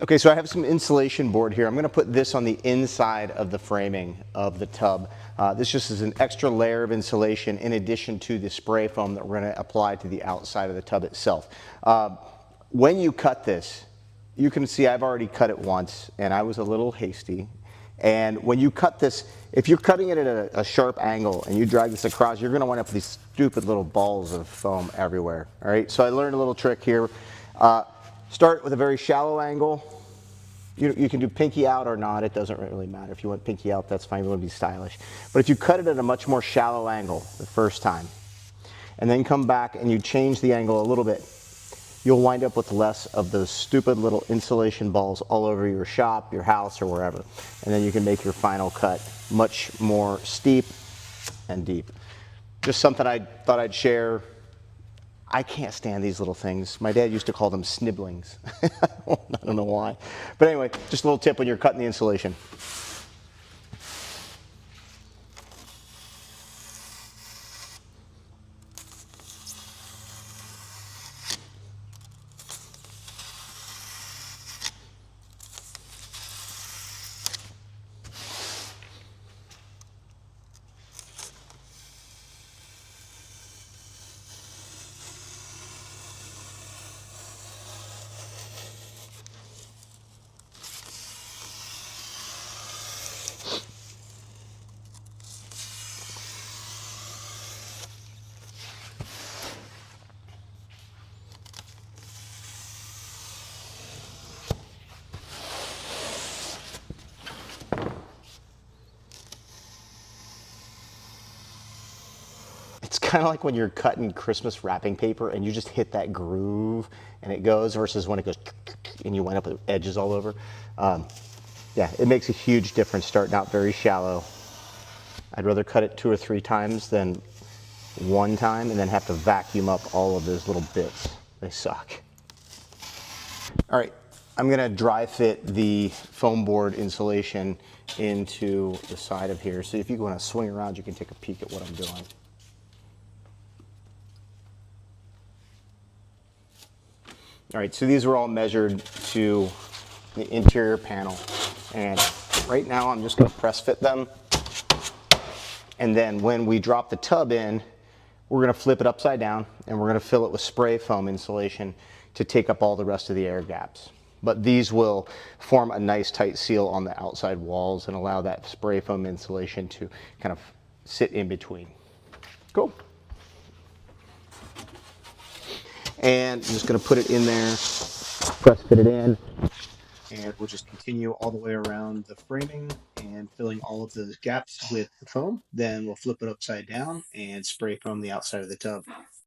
Okay, so I have some insulation board here. I'm going to put this on the inside of the framing of the tub. This just is an extra layer of insulation in addition to the spray foam that we're going to apply to the outside of the tub itself. When you cut this, you can see I've already cut it once and I was a little hasty. And when you cut this, if you're cutting it at a sharp angle and you drag this across, you're going to wind up with these stupid little balls of foam everywhere. All right, so I learned a little trick here. Start with a very shallow angle. You can do pinky out or not, it doesn't really matter. If you want pinky out, that's fine, you want to be stylish. But if you cut it at a much more shallow angle the first time, and then come back and you change the angle a little bit, you'll wind up with less of those stupid little insulation balls all over your shop, your house, or wherever. And then you can make your final cut much more steep and deep. Just something I thought I'd share. I can't stand these little things. My dad used to call them snibblings. I don't know why. But anyway, just a little tip when you're cutting the insulation. It's kind of like when you're cutting Christmas wrapping paper and you just hit that groove and it goes versus when it goes and you wind up with edges all over. Yeah, it makes a huge difference starting out very shallow. I'd rather cut it 2 or 3 times than one time and then have to vacuum up all of those little bits. They suck. All right, I'm gonna dry fit the foam board insulation into the side of here. So if you want to swing around, you can take a peek at what I'm doing. All right, so these were all measured to the interior panel. And right now I'm just gonna press fit them. And then when we drop the tub in, we're gonna flip it upside down and we're gonna fill it with spray foam insulation to take up all the rest of the air gaps. But these will form a nice tight seal on the outside walls and allow that spray foam insulation to kind of sit in between. Cool. And I'm just gonna put it in there, press fit it in, and we'll just continue all the way around the framing and filling all of those gaps with the foam. Then we'll flip it upside down and spray foam the outside of the tub.